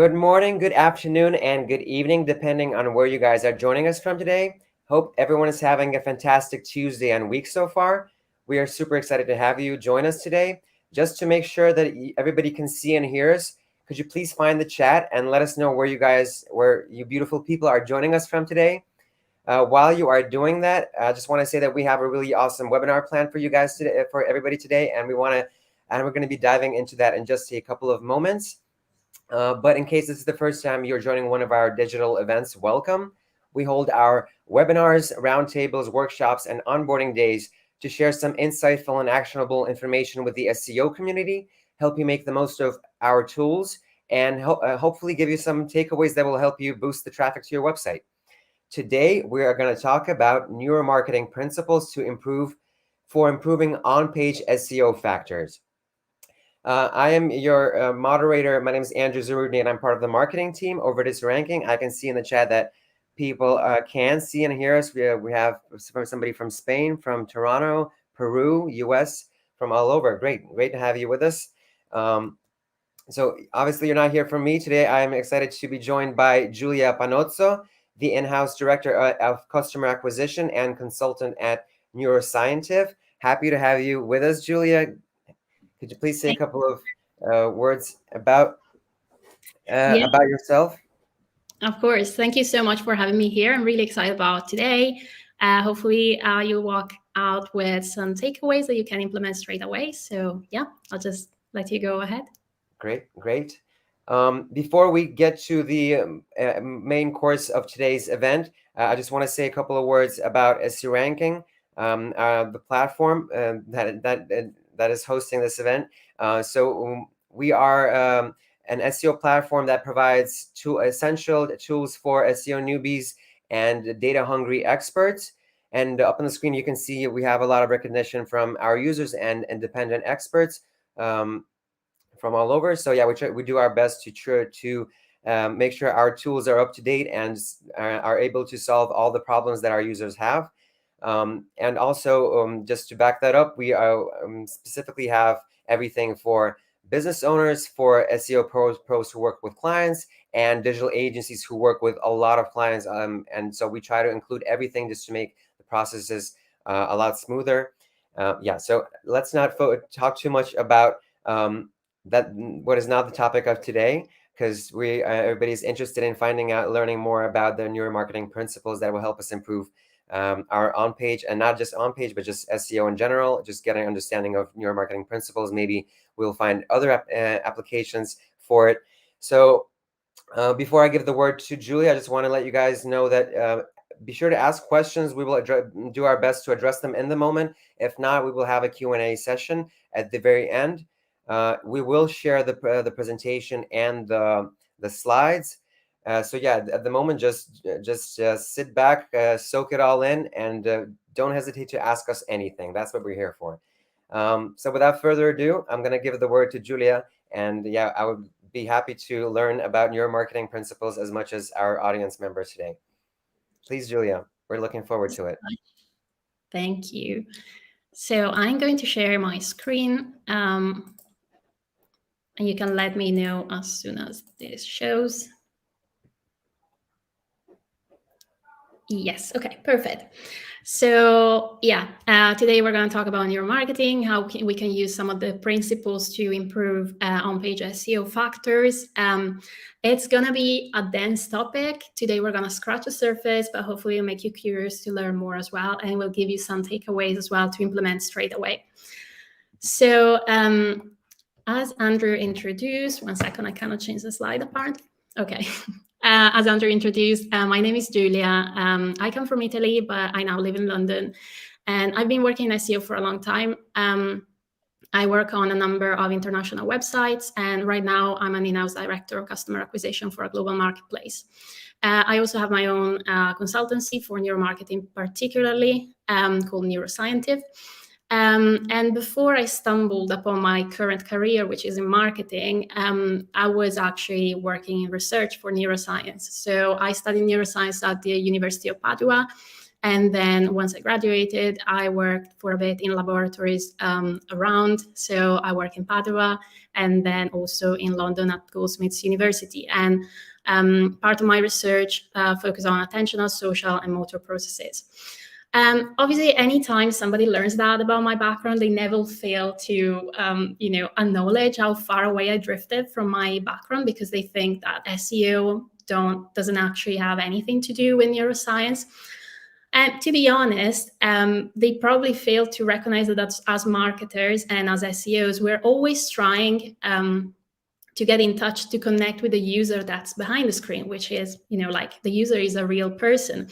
Good morning, good afternoon, and good evening, depending on where you guys are joining us from today. Hope everyone is having a fantastic Tuesday and week so far. We are super excited to have you join us today. Just to make sure that everybody can see and hear us, could you please find the chat and let us know where you beautiful people are joining us from today? While you are doing that, I just want to say that we have a really awesome webinar planned for you guys today, for everybody today, and we're going to be diving into that in just a couple of moments. But in case this is the first time you're joining one of our digital events, welcome. We hold our webinars, roundtables, workshops, and onboarding days to share some insightful and actionable information with the SEO community, help you make the most of our tools, and hopefully give you some takeaways that will help you boost the traffic to your website. Today, we are going to talk about neuromarketing principles for improving on-page SEO factors. I am your moderator. My name is Andrew Zarudny, and I'm part of the marketing team over this ranking. I can see in the chat that people can see and hear us. We have somebody from Spain, from Toronto, Peru, US, from all over. Great to have you with us. So obviously you're not here for me today. I'm excited to be joined by Giulia Panozzo, the in-house director of customer acquisition and consultant at Neuroscientive. Happy to have you with us, Giulia. Could you please say a couple of words about yourself? Of course. Thank you so much for having me here. I'm really excited about today. Hopefully you'll walk out with some takeaways that you can implement straight away. So yeah, I'll just let you go ahead. Great. Before we get to the main course of today's event, I just want to say a couple of words about SEO Ranking, the platform that is hosting this event. So we are an SEO platform that provides two essential tools for SEO newbies and data-hungry experts. And up on the screen, you can see we have a lot of recognition from our users and independent experts from all over. So yeah, we do our best to make sure our tools are up to date and are able to solve all the problems that our users have. And also, just to back that up, we specifically have everything for business owners, for SEO pros who work with clients, and digital agencies who work with a lot of clients. And so we try to include everything just to make the processes a lot smoother. So let's not talk too much about what is not the topic of today, because everybody's interested in learning more about the neuromarketing principles that will help us improve our on-page, and not just on-page, but just SEO in general, just getting an understanding of neuromarketing principles. Maybe we'll find other applications for it. So before I give the word to Giulia, I just want to let you guys know that be sure to ask questions. We will do our best to address them in the moment. If not, we will have a Q&A session at the very end. We will share the presentation and the slides. So yeah, at the moment, just sit back, soak it all in, and don't hesitate to ask us anything. That's what we're here for. So without further ado, I'm going to give the word to Giulia, and yeah, I would be happy to learn about neuromarketing principles as much as our audience members today. Please, Giulia, we're looking forward to it. Thank you. So I'm going to share my screen, and you can let me know as soon as this shows. Yes, okay, perfect. So yeah, today we're going to talk about neuromarketing, how we can use some of the principles to improve on-page SEO factors. It's going to be a dense topic. Today we're going to scratch the surface, but hopefully it'll make you curious to learn more as well, and we'll give you some takeaways as well to implement straight away. So as Andrew introduced, one second, I cannot change the slide apparently. Okay. As Andrew introduced, my name is Giulia. I come from Italy, but I now live in London. And I've been working in SEO for a long time. I work on a number of international websites. And right now, I'm an in-house director of customer acquisition for a global marketplace. I also have my own consultancy for neuromarketing, particularly called Neuroscientive. And before I stumbled upon my current career, which is in marketing, I was actually working in research for neuroscience. So I studied neuroscience at the University of Padua. And then once I graduated, I worked for a bit in laboratories around. So I work in Padua and then also in London at Goldsmiths University. And part of my research focused on attentional, social, and motor processes. Obviously, anytime somebody learns that about my background, they never fail to, acknowledge how far away I drifted from my background, because they think that SEO doesn't actually have anything to do with neuroscience. And to be honest, they probably fail to recognize that as marketers and as SEOs, we're always trying to get in touch, to connect with the user that's behind the screen, which is, like the user is a real person.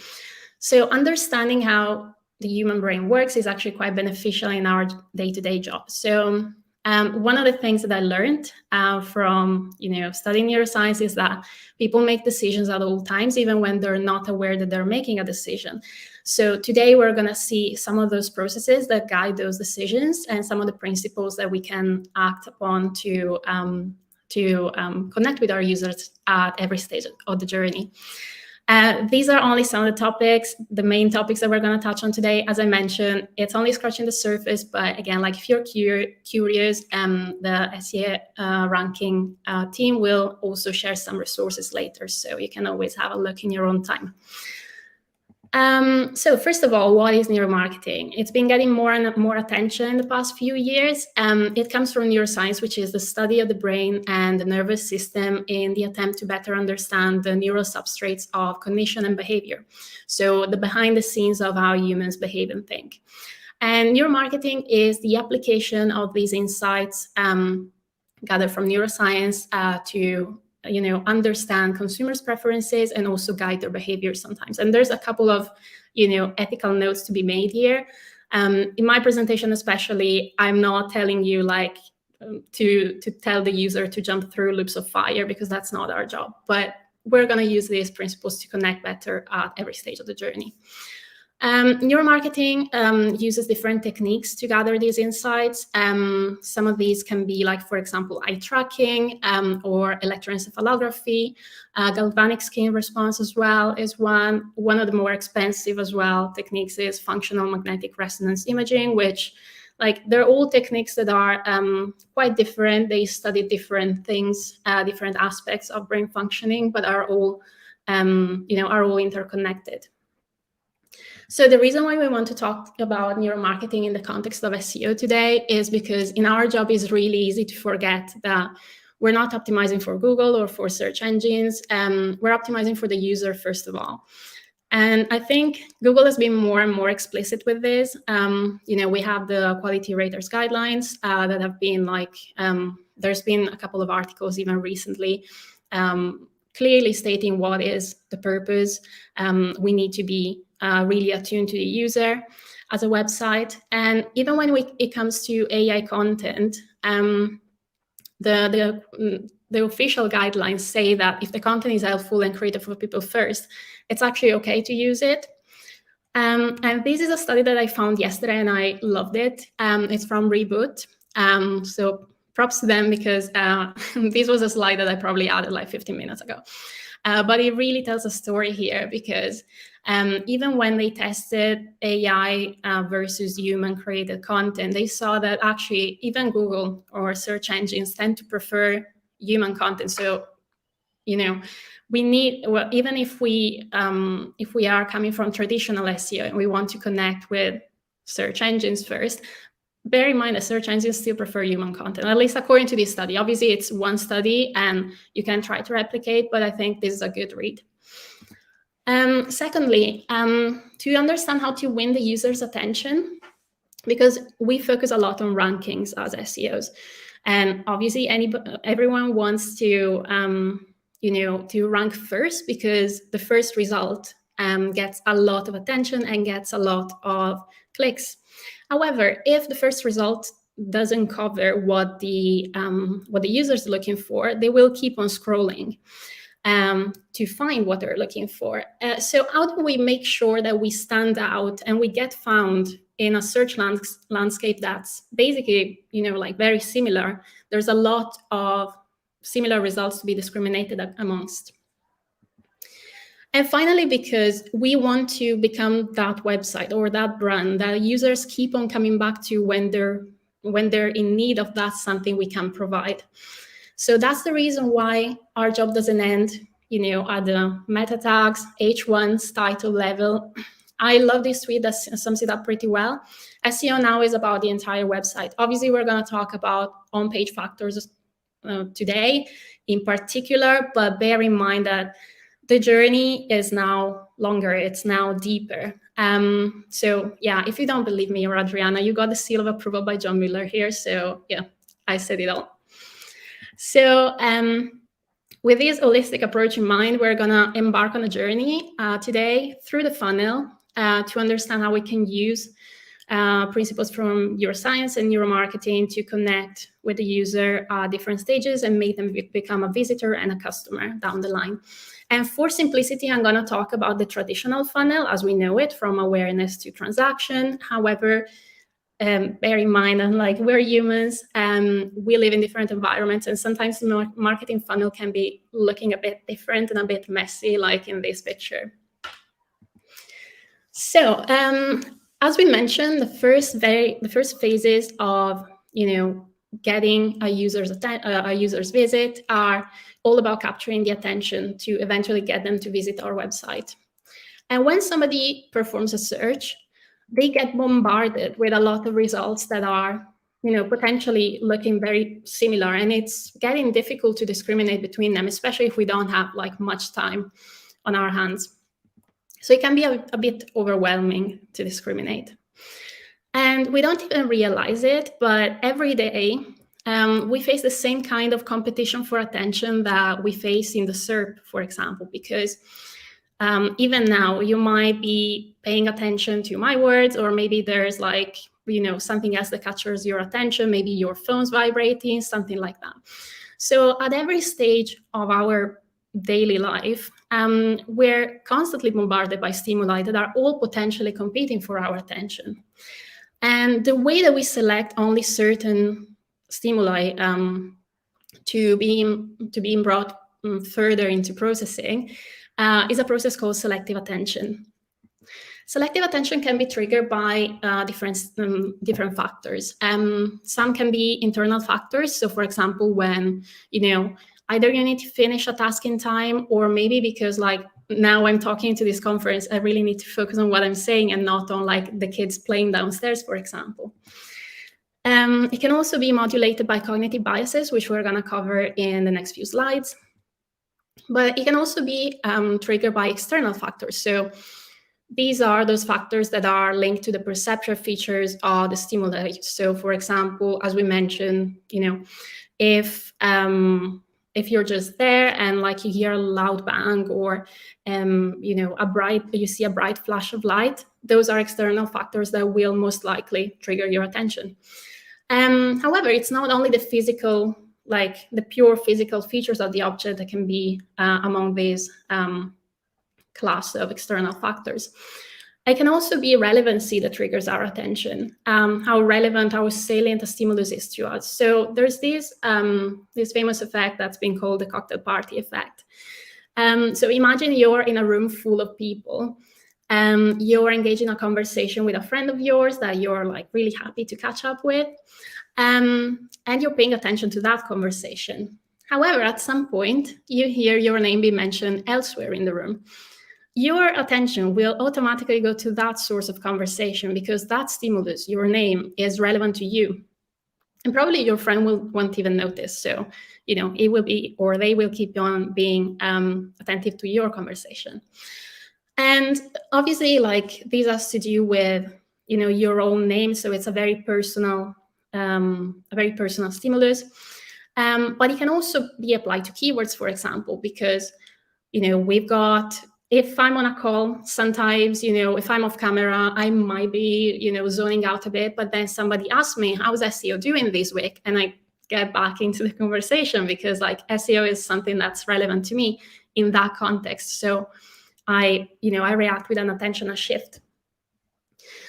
So understanding how the human brain works is actually quite beneficial in our day-to-day job. So one of the things that I learned from studying neuroscience is that people make decisions at all times, even when they're not aware that they're making a decision. So today we're going to see some of those processes that guide those decisions and some of the principles that we can act upon to connect with our users at every stage of the journey. These are only some of the topics, the main topics that we're going to touch on today. As I mentioned, it's only scratching the surface, but again, like if you're curious, the SEO ranking team will also share some resources later, so you can always have a look in your own time. So first of all, what is neuromarketing? It's been getting more and more attention in the past few years. It comes from neuroscience, which is the study of the brain and the nervous system in the attempt to better understand the neural substrates of cognition and behavior. So the behind the scenes of how humans behave and think. And neuromarketing is the application of these insights gathered from neuroscience to understand consumers' preferences and also guide their behavior sometimes. And there's a couple of, ethical notes to be made here. In my presentation especially, I'm not telling you to tell the user to jump through loops of fire, because that's not our job. But we're going to use these principles to connect better at every stage of the journey. Neuromarketing uses different techniques to gather these insights. Some of these can be for example, eye tracking or electroencephalography. Galvanic skin response as well is one. One of the more expensive as well techniques is functional magnetic resonance imaging, which they're all techniques that are quite different. They study different things, different aspects of brain functioning, but are all interconnected. So the reason why we want to talk about neuromarketing in the context of SEO today is because in our job it's really easy to forget that we're not optimizing for Google or for search engines. We're optimizing for the user first of all. And I think Google has been more and more explicit with this. We have the quality raters guidelines that have been there's been a couple of articles even recently clearly stating what is the purpose. We need to be really attuned to the user as a website. And even when it comes to AI content, the official guidelines say that if the content is helpful and created for people first, it's actually okay to use it. And this is a study that I found yesterday and I loved it. It's from Reboot. So props to them, because this was a slide that I probably added 15 minutes ago. But it really tells a story here, because even when they tested AI versus human-created content, they saw that actually even Google or search engines tend to prefer human content. So, we need, even if we are coming from traditional SEO and we want to connect with search engines first, bear in mind that search engines still prefer human content, at least according to this study. Obviously, it's one study and you can try to replicate, but I think this is a good read. Secondly, to understand how to win the user's attention, because we focus a lot on rankings as SEOs, and obviously everyone wants to rank first, because the first result gets a lot of attention and gets a lot of clicks. However, if the first result doesn't cover what the user is looking for, they will keep on scrolling to find what they're looking for. So how do we make sure that we stand out and we get found in a search landscape that's basically, very similar? There's a lot of similar results to be discriminated amongst. And finally, because we want to become that website or that brand that users keep on coming back to when they're in need of that something we can provide. So that's the reason why our job doesn't end, at the meta tags, H1's title level. I love this tweet that sums it up pretty well. SEO now is about the entire website. Obviously, we're going to talk about on-page factors today in particular, but bear in mind that the journey is now longer, it's now deeper. So yeah, if you don't believe me or Adriana, you got the seal of approval by John Miller here. So yeah, I said it all. So with this holistic approach in mind, we're gonna embark on a journey today through the funnel to understand how we can use principles from neuroscience and neuromarketing to connect with the user at different stages and make them become a visitor and a customer down the line. And for simplicity, I'm going to talk about the traditional funnel as we know it, from awareness to transaction. However, bear in mind, unlike we're humans, we live in different environments, and sometimes the marketing funnel can be looking a bit different and a bit messy, like in this picture. So, as we mentioned, the first phases of getting a user's visit are all about capturing the attention to eventually get them to visit our website. And when somebody performs a search, they get bombarded with a lot of results that are potentially looking very similar, and it's getting difficult to discriminate between them, especially if we don't have like much time on our hands. So it can be a bit overwhelming to discriminate. And we don't even realize it, but every day we face the same kind of competition for attention that we face in the SERP, for example, because even now you might be paying attention to my words, or maybe there's like, something else that captures your attention, maybe your phone's vibrating, something like that. So at every stage of our daily life, we're constantly bombarded by stimuli that are all potentially competing for our attention. And the way that we select only certain stimuli to being brought further into processing is a process called selective attention. Selective attention can be triggered by different factors. Some can be internal factors. So, for example, when either you need to finish a task in time, or maybe because like now I'm talking to this conference, I really need to focus on what I'm saying and not on like the kids playing downstairs, for example. It can also be modulated by cognitive biases, which we're going to cover in the next few slides. But it can also be triggered by external factors. So these are those factors that are linked to the perceptual features of the stimuli. So, for example, as we mentioned, if you're just there and like you hear a loud bang, or you see a bright flash of light, those are external factors that will most likely trigger your attention. However, it's not only the physical, like the pure physical features of the object that can be among these class of external factors. It can also be relevancy that triggers our attention, how relevant, how salient a stimulus is to us. So there's this famous effect that's been called the cocktail party effect. So imagine you're in a room full of people. You're engaged in a conversation with a friend of yours that you're like really happy to catch up with, and you're paying attention to that conversation. However, at some point, you hear your name be mentioned elsewhere in the room. Your attention will automatically go to that source of conversation because that stimulus, your name, is relevant to you. And probably your friend won't even notice. So, it will be, or they will keep on being attentive to your conversation. And obviously, like this has to do with, your own name. So it's a very personal stimulus. But it can also be applied to keywords, for example, because, we've got, if I'm on a call, sometimes, if I'm off camera, I might be, zoning out a bit, but then somebody asks me, how's SEO doing this week? And I get back into the conversation because like SEO is something that's relevant to me in that context. So I react with an attentional shift.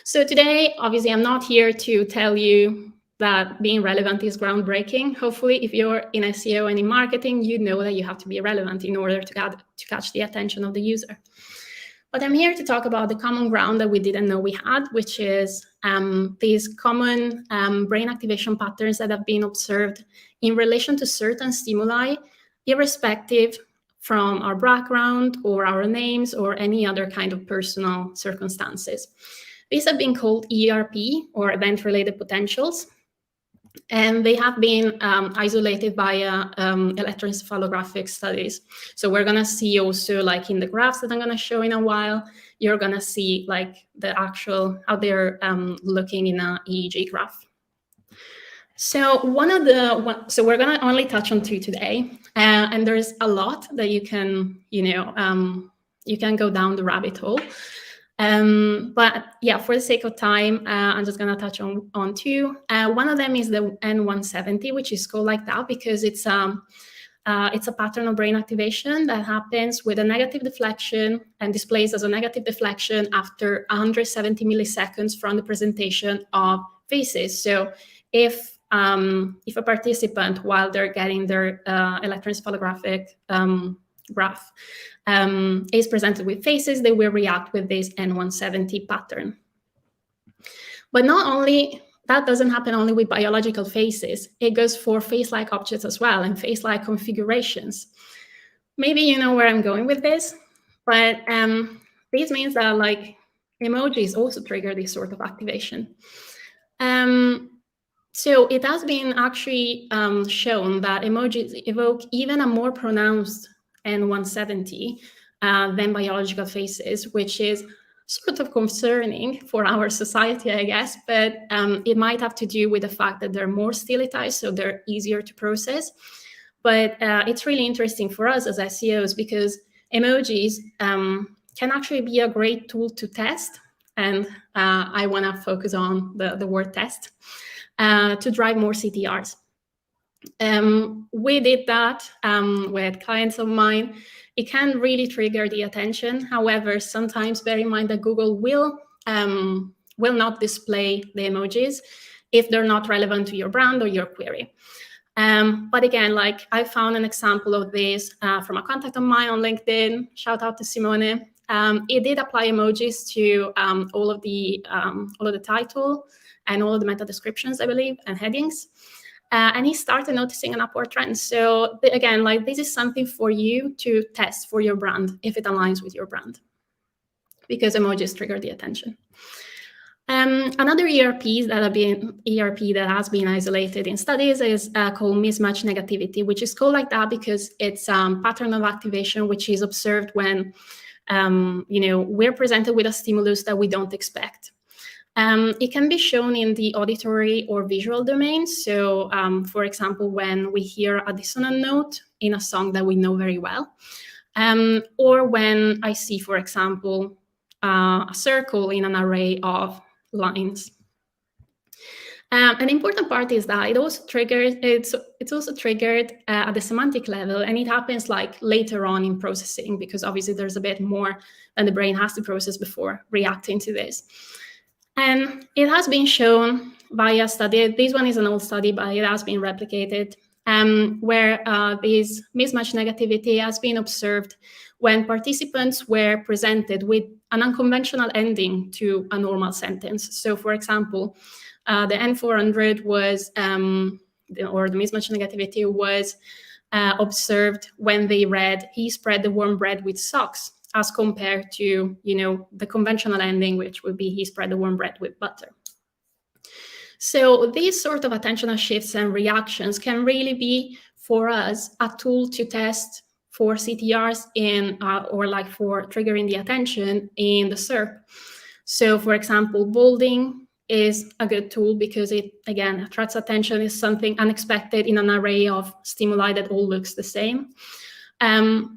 So today, obviously, I'm not here to tell you that being relevant is groundbreaking. Hopefully, if you're in SEO and in marketing, you know that you have to be relevant in order to catch the attention of the user. But I'm here to talk about the common ground that we didn't know we had, which is these common brain activation patterns that have been observed in relation to certain stimuli, irrespective from our background or our names or any other kind of personal circumstances. These have been called ERP, or event-related potentials, and they have been isolated via electroencephalographic studies. So we're going to see also, like in the graphs that I'm going to show in a while, you're going to see like the actual, how they're looking in an EEG graph. So so we're going to only touch on 2 today, and there's a lot that you can, you can go down the rabbit hole. But yeah, for the sake of time, I'm just going to touch on 2. One of them is the N170, which is called like that because it's a pattern of brain activation that happens with a negative deflection and displays as a negative deflection after 170 milliseconds from the presentation of faces. So if a participant, while they're getting their electroencephalographic graph, is presented with faces, they will react with this N170 pattern. But not only, that doesn't happen only with biological faces, it goes for face-like objects as well and face-like configurations. Maybe you know where I'm going with this, but this means that like emojis also trigger this sort of activation. So it has been actually shown that emojis evoke even a more pronounced N170 than biological faces, which is sort of concerning for our society, I guess, but it might have to do with the fact that they're more stilitized, so they're easier to process. But it's really interesting for us as SEOs because emojis can actually be a great tool to test, and I want to focus on the word test, to drive more CTRs. We did that with clients of mine. It can really trigger the attention. However, sometimes bear in mind that Google will not display the emojis if they're not relevant to your brand or your query. But again, like I found an example of this from a contact of mine on LinkedIn. Shout out to Simone. It did apply emojis to all of the title and all of the meta descriptions, I believe, and headings. And he started noticing an upward trend. So again, like this is something for you to test for your brand if it aligns with your brand, because emojis trigger the attention. Another ERP that has been isolated in studies is called Mismatch Negativity, which is called like that because it's a pattern of activation which is observed when we're presented with a stimulus that we don't expect. It can be shown in the auditory or visual domain. So, for example, when we hear a dissonant note in a song that we know very well, or when I see, for example, a circle in an array of lines. An important part is that it's also triggered at the semantic level, and it happens like later on in processing because obviously there's a bit more than the brain has to process before reacting to this. And it has been shown via study. This one is an old study, but it has been replicated, where this mismatch negativity has been observed when participants were presented with an unconventional ending to a normal sentence. So, for example, the N400 was, or the mismatch negativity was observed when they read, "He spread the warm bread with socks," as compared to, the conventional ending, which would be, "He spread the warm bread with butter." So these sort of attentional shifts and reactions can really be, for us, a tool to test for CTRs or like for triggering the attention in the SERP. So, for example, bolding is a good tool because it, again, attracts attention, is something unexpected in an array of stimuli that all looks the same.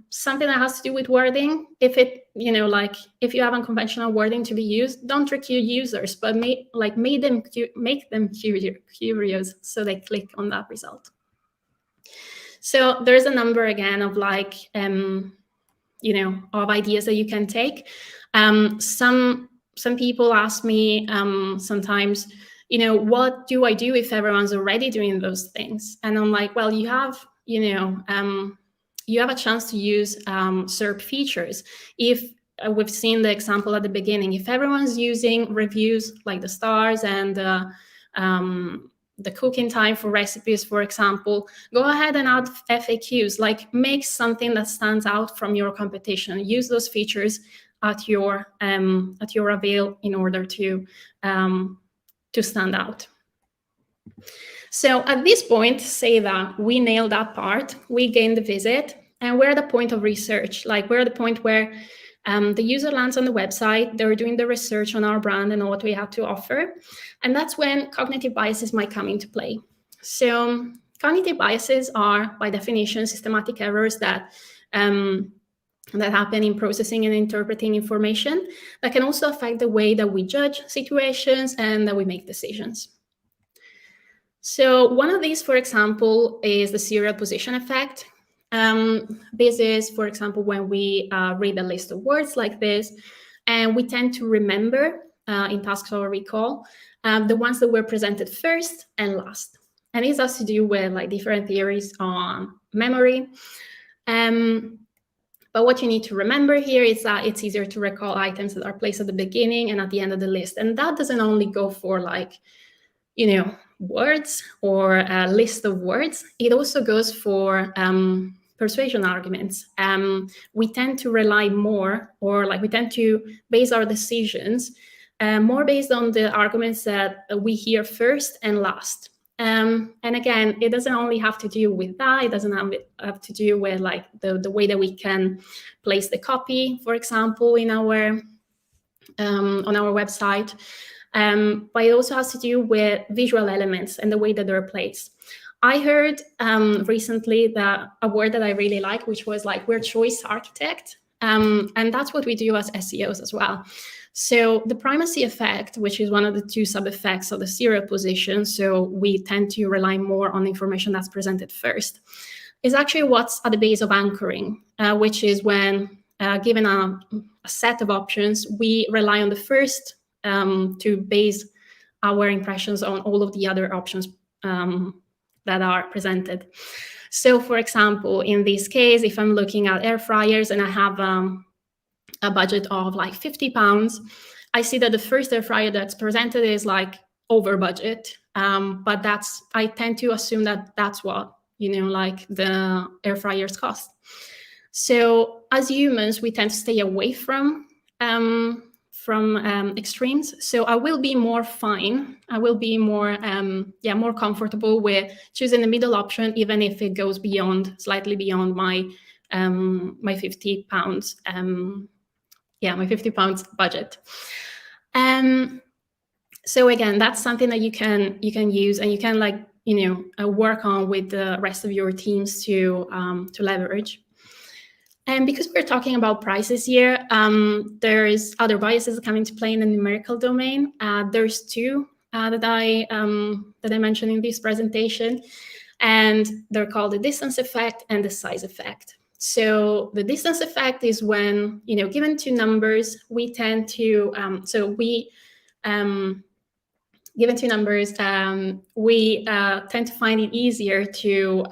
Something that has to do with wording, if it, if you have unconventional wording to be used, don't trick your users, but make them curious so they click on that result. So there's a number again of of ideas that you can take. Some people ask me sometimes, what do I do if everyone's already doing those things? And I'm like, well, you have, you have a chance to use SERP features. If we've seen the example at the beginning, if everyone's using reviews like the stars and the cooking time for recipes, for example, go ahead and add FAQs, like make something that stands out from your competition. Use those features at your avail in order to stand out. So at this point, say that we nailed that part, we gained the visit, and we're at the point of research. Like we're at the point where the user lands on the website, they're doing the research on our brand and what we have to offer. And that's when cognitive biases might come into play. So cognitive biases are, by definition, systematic errors that happen in processing and interpreting information that can also affect the way that we judge situations and that we make decisions. So one of these, for example, is the serial position effect. This is, for example, when we read a list of words like this, and we tend to remember in tasks or recall the ones that were presented first and last. And this has to do with like different theories on memory. But what you need to remember here is that it's easier to recall items that are placed at the beginning and at the end of the list. And that doesn't only go for like, words or a list of words. It also goes for persuasion arguments. We tend to rely more, or like we tend to base our decisions more based on the arguments that we hear first and last. And again, it doesn't only have to do with that. It doesn't have to do with like the way that we can place the copy, for example, in our on our website. But it also has to do with visual elements and the way that they're placed. I heard recently that a word that I really like, which was like, we're choice architect. And that's what we do as SEOs as well. So the primacy effect, which is one of the two sub-effects of the serial position, so we tend to rely more on the information that's presented first, is actually what's at the base of anchoring, which is when given a set of options, we rely on the first to base our impressions on all of the other options that are presented. So for example, in this case, if I'm looking at air fryers and I have a budget of like £50, I see that the first air fryer that's presented is like over budget. But I tend to assume that that's what, like the air fryers cost. So as humans, we tend to stay away from extremes. So I will be more fine. I will be more, more comfortable with choosing the middle option, even if it goes slightly beyond my my £50, my £50 budget. So again, that's something that you can use, and you can work on with the rest of your teams to leverage. And because we're talking about prices here, there's other biases that come into play in the numerical domain. There's two that I mentioned in this presentation, and they're called the distance effect and the size effect. So the distance effect is when, given two numbers, we tend to, given two numbers, we tend to find it easier to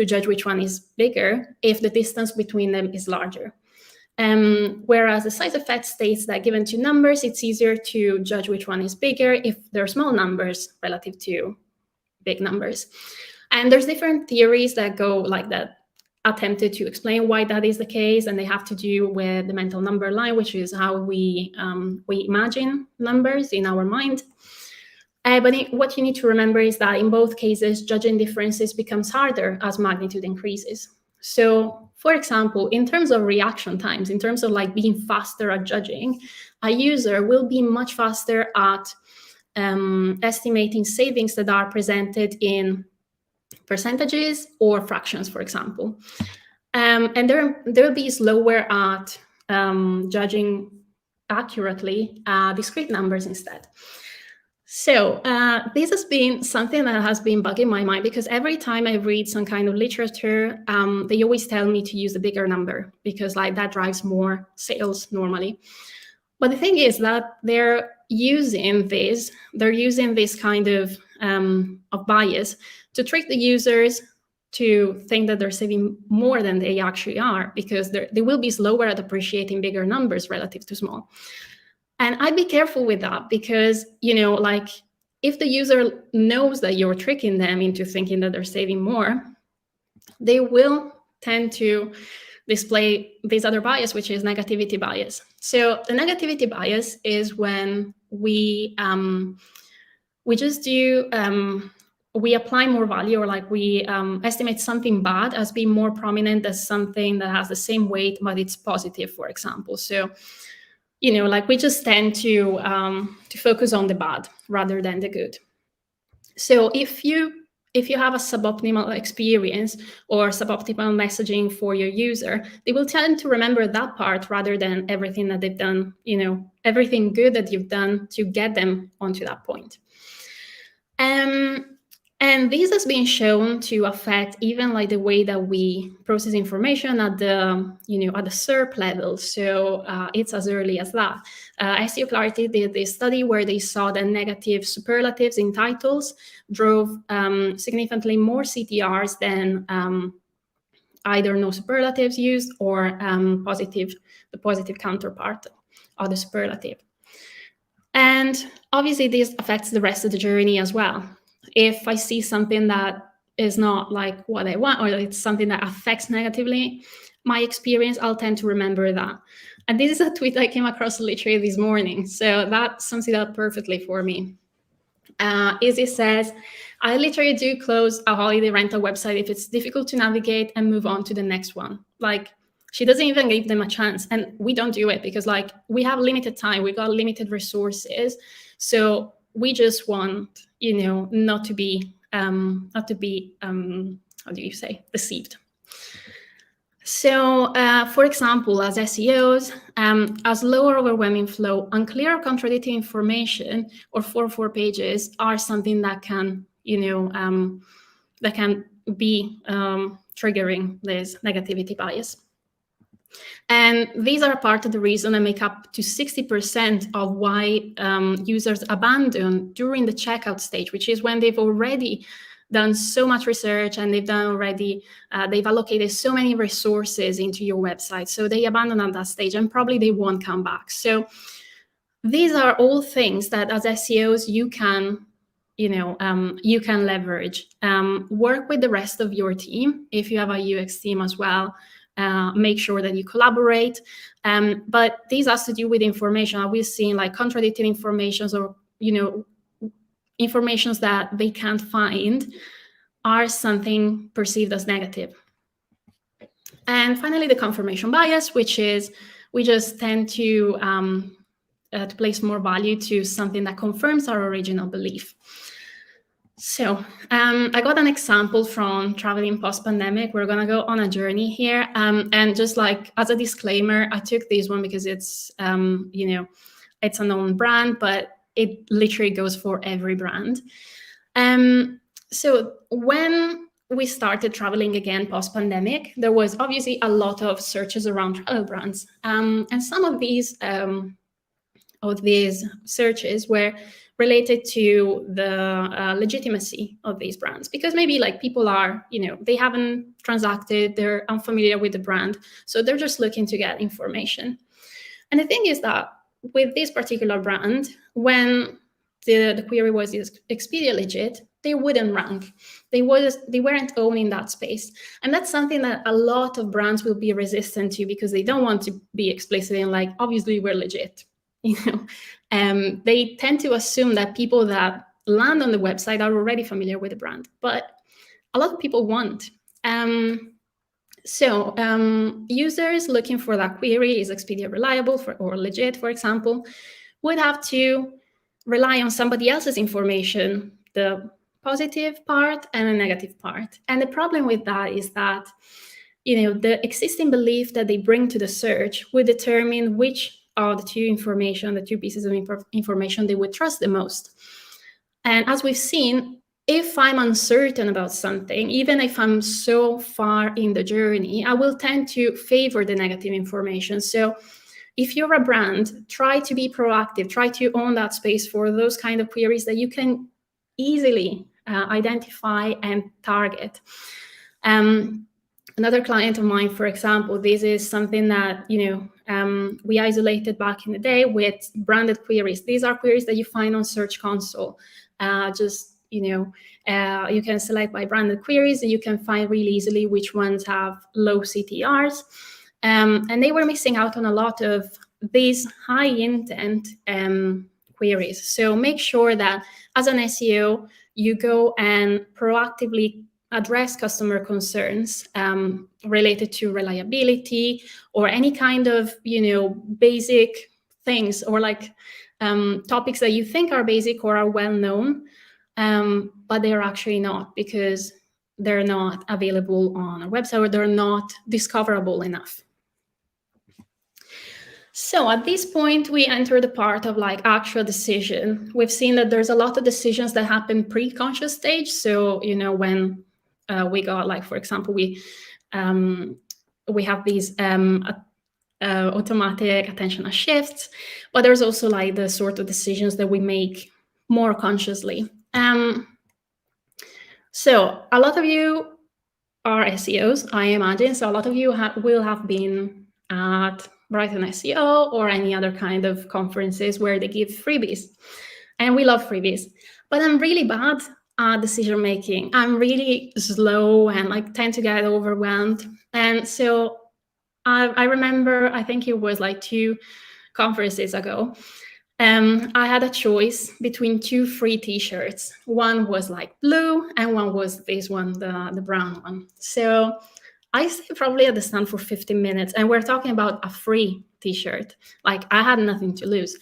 judge which one is bigger if the distance between them is larger. Whereas the size effect states that given two numbers, it's easier to judge which one is bigger if they're small numbers relative to big numbers. And there's different theories that go like that, attempted to explain why that is the case, and they have to do with the mental number line, which is how we imagine numbers in our mind. But what you need to remember is that in both cases, judging differences becomes harder as magnitude increases. So, for example, in terms of reaction times, in terms of like being faster at judging, a user will be much faster at estimating savings that are presented in percentages or fractions, for example. And they'll be slower at judging accurately discrete numbers instead. So this has been something that has been bugging my mind, because every time I read some kind of literature, they always tell me to use the bigger number because like that drives more sales normally. But the thing is that they're using this kind of bias to trick the users to think that they're saving more than they actually are, because they will be slower at appreciating bigger numbers relative to small. And I'd be careful with that, because, like, if the user knows that you're tricking them into thinking that they're saving more, they will tend to display this other bias, which is negativity bias. So the negativity bias is when we just do we apply more value, or like we estimate something bad as being more prominent as something that has the same weight but it's positive, for example. So like we just tend to focus on the bad rather than the good. So if you have a suboptimal experience or suboptimal messaging for your user, they will tend to remember that part rather than everything that they've done, everything good that you've done to get them onto that point. And this has been shown to affect even like the way that we process information at the, at the SERP level. So it's as early as that. SEO Clarity did this study where they saw that negative superlatives in titles drove significantly more CTRs than either no superlatives used or the positive counterpart of the superlative. And obviously this affects the rest of the journey as well. If I see something that is not like what I want, or it's something that affects negatively my experience, I'll tend to remember that. And this is a tweet I came across literally this morning, so that sums it up perfectly for me. Izzy says, I literally do close a holiday rental website if it's difficult to navigate and move on to the next one. Like, she doesn't even give them a chance. And we don't do it because like we have limited time, we got limited resources. So we just want, not to be how do you say, deceived. So, for example, as SEOs, as low or overwhelming flow, unclear or contradicting information, or 404 pages are something that can, that can be triggering this negativity bias. And these are part of the reason and make up to 60% of why users abandon during the checkout stage, which is when they've already done so much research and they've allocated so many resources into your website. So they abandon at that stage and probably they won't come back. So these are all things that as SEOs you can leverage. Work with the rest of your team. If you have a UX team as well, make sure that you collaborate. But this has to do with information. Are we seeing like contradicting informations, or informations that they can't find are something perceived as negative? And finally, the confirmation bias, which is we just tend to place more value to something that confirms our original belief. So I got an example from traveling post-pandemic. We're going to go on a journey here. And just like as a disclaimer, I took this one because it's, it's a known brand, but it literally goes for every brand. So when we started traveling again post-pandemic, there was obviously a lot of searches around travel brands. And some of these searches were related to the legitimacy of these brands, because maybe like people are, they haven't transacted, they're unfamiliar with the brand, so they're just looking to get information. And the thing is that with this particular brand, when the query was Expedia legit, they wouldn't rank. They weren't owning that space. And that's something that a lot of brands will be resistant to, because they don't want to be explicit and like, obviously we're legit. They tend to assume that people that land on the website are already familiar with the brand, but a lot of people won't. So users looking for that query, is Expedia reliable or legit, for example, would have to rely on somebody else's information, the positive part and the negative part. And the problem with that is that, the existing belief that they bring to the search would determine which are the two pieces of information they would trust the most. And as we've seen, if I'm uncertain about something, even if I'm so far in the journey, I will tend to favor the negative information. So, if you're a brand, try to be proactive, try to own that space for those kind of queries that you can easily identify and target. Another client of mine, for example, this is something that, we isolated back in the day with branded queries. These are queries that you find on Search Console. You can select by branded queries, and you can find really easily which ones have low CTRs. And they were missing out on a lot of these high intent queries. So make sure that as an SEO, you go and proactively address customer concerns related to reliability or any kind of, basic things, or like topics that you think are basic or are well known, but they're actually not, because they're not available on our website, or they're not discoverable enough. So at this point, we enter the part of like actual decision. We've seen that there's a lot of decisions that happen pre-conscious stage. So, when we got, like, for example, we have these automatic attentional shifts, but there's also like the sort of decisions that we make more consciously. So a lot of you are SEOs, I imagine. So a lot of you will have been at Brighton SEO or any other kind of conferences where they give freebies. And we love freebies. But I'm really bad at decision making. I'm really slow and like tend to get overwhelmed. And so I remember, I think it was like 2 conferences ago, I had a choice between 2 free t-shirts. One was like blue and one was this one, the brown one. So I stayed probably at the stand for 15 minutes, and we're talking about a free t-shirt. Like, I had nothing to lose.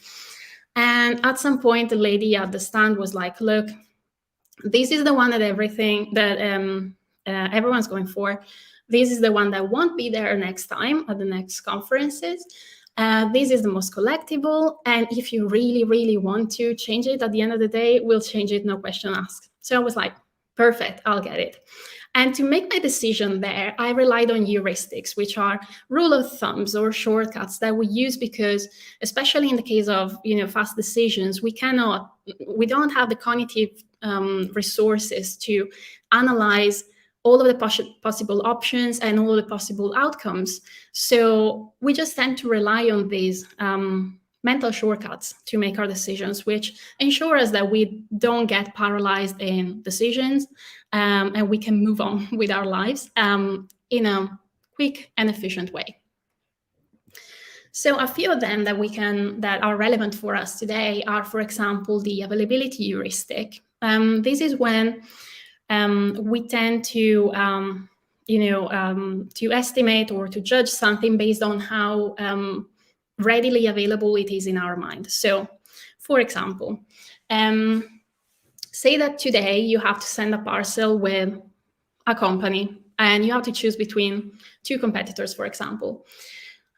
And at some point, the lady at the stand was like, look, this is the one that everyone's going for. This is the one that won't be there next time at the next conferences. This is the most collectible. And if you really, really want to change it at the end of the day, we'll change it, no question asked. So I was like, perfect, I'll get it. And to make my decision there, I relied on heuristics, which are rule of thumbs or shortcuts that we use because, especially in the case of fast decisions, we don't have the cognitive resources to analyze all of the possible options and all the possible outcomes. So we just tend to rely on these mental shortcuts to make our decisions, which ensure us that we don't get paralyzed in decisions, and we can move on with our lives in a quick and efficient way. So a few of them that are relevant for us today are, for example, the availability heuristic. This is when we tend to estimate or to judge something based on how readily available it is in our mind. So, for example, say that today you have to send a parcel with a company and you have to choose between 2 competitors, for example.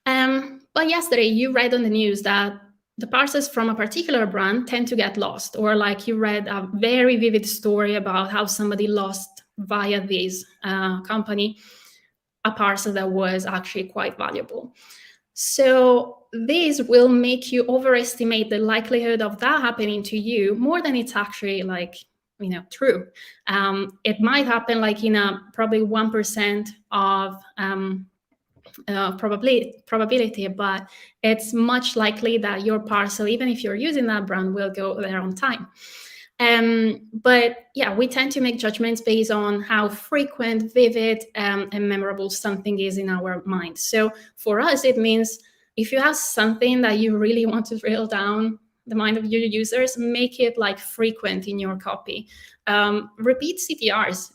But yesterday you read on the news that the parcels from a particular brand tend to get lost, or like you read a very vivid story about how somebody lost via this company a parcel that was actually quite valuable. So this will make you overestimate the likelihood of that happening to you more than it's actually true. It might happen like in a probably 1% of probability, but it's much likely that your parcel, even if you're using that brand, will go there on time. But yeah, we tend to make judgments based on how frequent, vivid, and memorable something is in our mind. So for us, it means if you have something that you really want to drill down the mind of your users, make it like frequent in your copy. Repeat CTRs,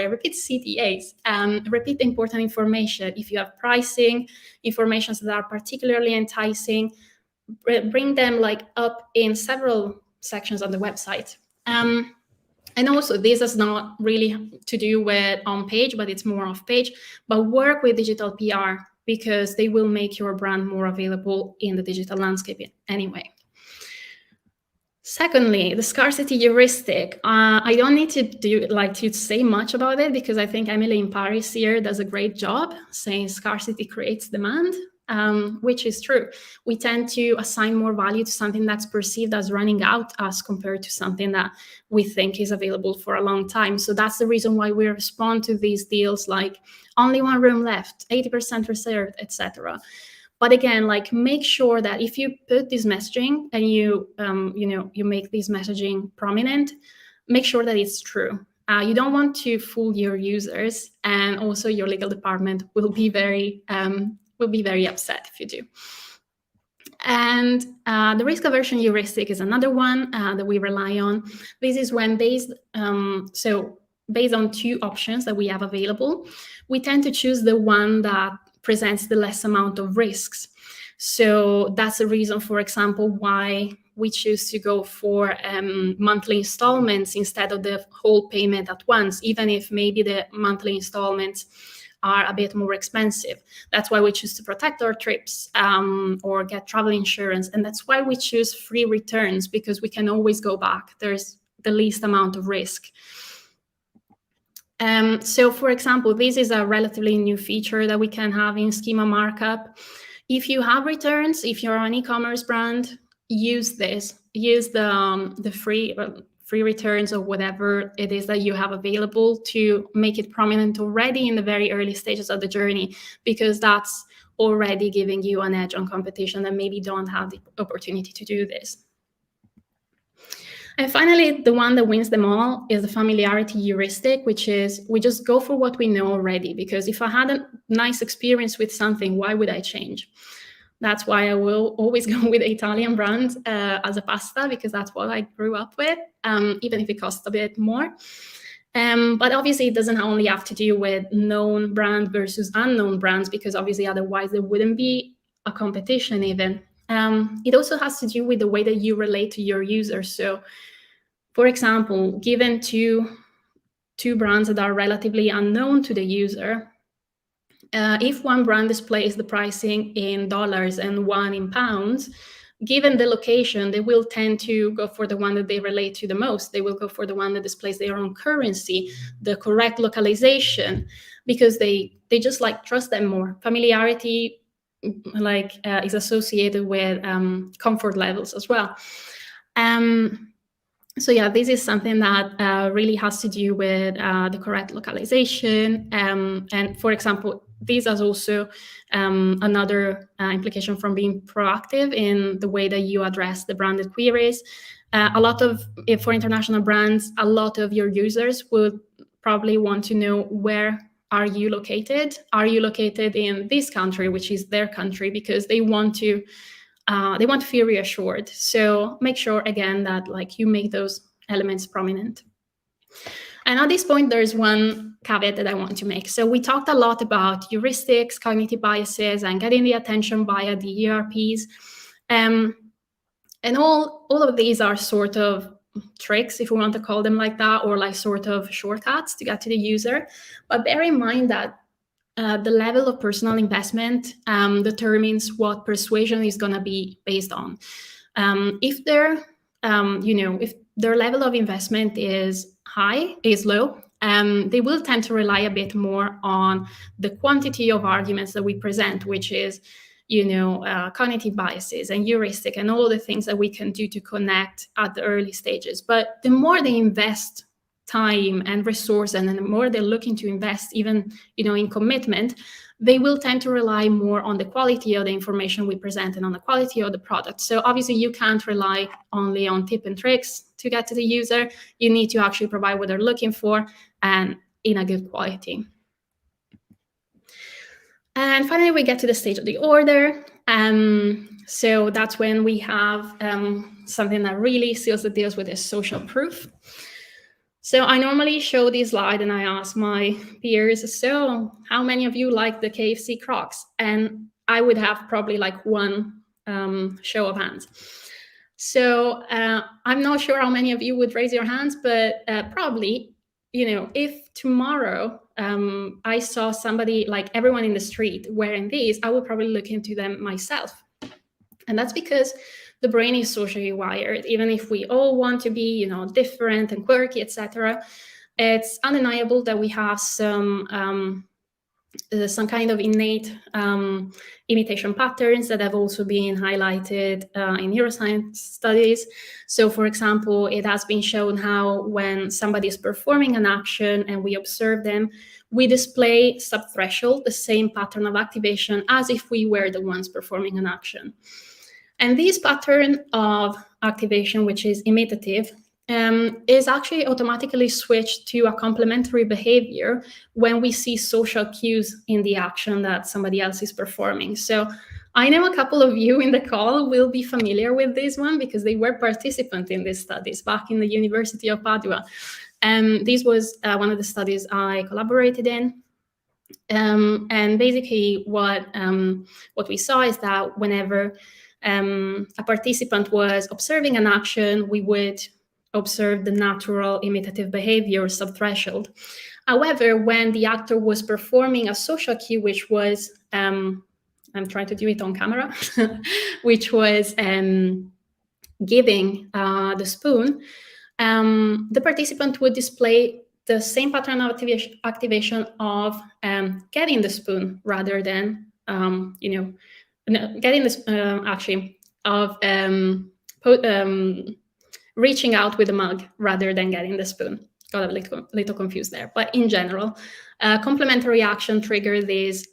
repeat CTAs, repeat important information. If you have pricing information that are particularly enticing, bring them like up in several sections of the website. And also, this is not really to do with on page, but it's more off page. But work with digital PR because they will make your brand more available in the digital landscape anyway. Secondly, the scarcity heuristic. I don't need to say much about it because I think Emily in Paris here does a great job saying scarcity creates demand. which is true. We tend to assign more value to something that's perceived as running out as compared to something that we think is available for a long time. So that's the reason why we respond to these deals like only one room left, 80% reserved, etc. But again, like, make sure that if you put this messaging and you make this messaging prominent, make sure that it's true. You don't want to fool your users, and also your legal department will be very upset if you do. And the risk aversion heuristic is another one that we rely on. This is when based on 2 options that we have available, we tend to choose the one that presents the less amount of risks. So that's the reason, for example, why we choose to go for monthly installments instead of the whole payment at once, even if maybe the monthly installments are a bit more expensive. That's why we choose to protect our trips or get travel insurance. And that's why we choose free returns, because we can always go back. There's the least amount of risk. So, for example, this is a relatively new feature that we can have in schema markup. If you have returns, if you're an e-commerce brand, use this. Use the free returns or whatever it is that you have available to make it prominent already in the very early stages of the journey, because that's already giving you an edge on competition that maybe don't have the opportunity to do this. And finally, the one that wins them all is the familiarity heuristic, which is we just go for what we know already, because if I had a nice experience with something, why would I change? That's why I will always go with Italian brands as a pasta, because that's what I grew up with, even if it costs a bit more. But obviously, it doesn't only have to do with known brand versus unknown brands, because obviously otherwise there wouldn't be a competition even. It also has to do with the way that you relate to your users. So, for example, given two brands that are relatively unknown to the user, if one brand displays the pricing in dollars and one in pounds, given the location, they will tend to go for the one that they relate to the most. They will go for the one that displays their own currency, the correct localization, because they just like trust them more. Familiarity is associated with comfort levels as well. So yeah, this is something that really has to do with the correct localization. And for example, this is also another implication from being proactive in the way that you address the branded queries. For international brands, a lot of your users would probably want to know, where are you located? Are you located in this country, which is their country, because they want to feel reassured. So make sure, again, that you make those elements prominent. And at this point, there's one caveat that I want to make. So we talked a lot about heuristics, cognitive biases, and getting the attention via the ERPs. And all of these are sort of tricks, if we want to call them like that, or sort of shortcuts to get to the user. But bear in mind that the level of personal investment determines what persuasion is going to be based on. If their level of investment is low, they will tend to rely a bit more on the quantity of arguments that we present, which is, cognitive biases and heuristic and all the things that we can do to connect at the early stages. But the more they invest time and resource, and then the more they're looking to invest even in commitment, they will tend to rely more on the quality of the information we present and on the quality of the product. So obviously you can't rely only on tip and tricks to get to the user. You need to actually provide what they're looking for and in a good quality. And finally, we get to the stage of the order. So that's when we have something that really seals the deals with, is social proof. So I normally show this slide and I ask my peers, so how many of you like the KFC Crocs? And I would have probably one show of hands. So I'm not sure how many of you would raise your hands, but probably, if tomorrow I saw somebody, everyone in the street wearing these, I would probably look into them myself. And that's because the brain is socially wired. Even if we all want to be, different and quirky, etc., it's undeniable that we have some some kind of innate imitation patterns that have also been highlighted in neuroscience studies. So, for example, it has been shown how when somebody is performing an action and we observe them, we display subthreshold, the same pattern of activation as if we were the ones performing an action. And this pattern of activation, which is imitative, is actually automatically switched to a complementary behavior when we see social cues in the action that somebody else is performing. So I know a couple of you in the call will be familiar with this one because they were participants in these studies back in the University of Padua. This was one of the studies I collaborated in. And basically what we saw is that whenever a participant was observing an action, we would observe the natural imitative behavior subthreshold. However, when the actor was performing a social cue, which was, I'm trying to do it on camera, which was giving the spoon, the participant would display the same pattern of activation of getting the spoon rather than, getting this, actually, of reaching out with a mug rather than getting the spoon. Got a little confused there. But in general, complementary action trigger this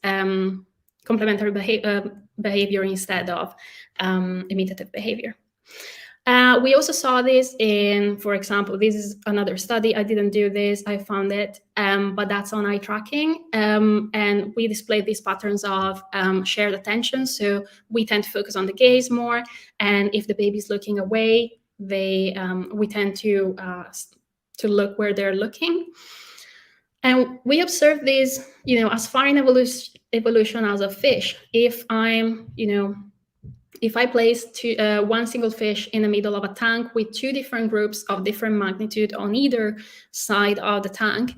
complementary behavior instead of imitative behavior. We also saw this in, for example, this is another study. I didn't do this, I found it, but that's on eye tracking. And we displayed these patterns of shared attention. So we tend to focus on the gaze more. And if the baby's looking away, we tend to look where they're looking. And we observe this, as far in evolution as a fish. If I place one single fish in the middle of a tank with two different groups of different magnitude on either side of the tank,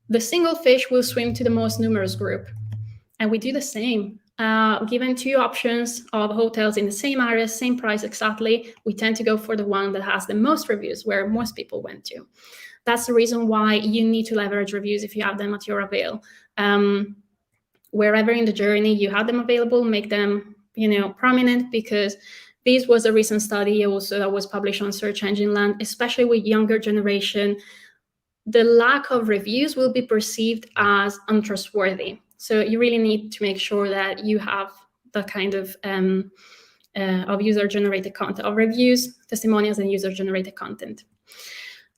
the single fish will swim to the most numerous group. And we do the same. Given two options of hotels in the same area, same price exactly, we tend to go for the one that has the most reviews, where most people went to. That's the reason why you need to leverage reviews if you have them at your avail. Wherever in the journey you have them available, make them prominent, because this was a recent study also that was published on Search Engine Land, especially with younger generation. The lack of reviews will be perceived as untrustworthy. So you really need to make sure that you have the kind of user-generated content, of reviews, testimonials, and user-generated content.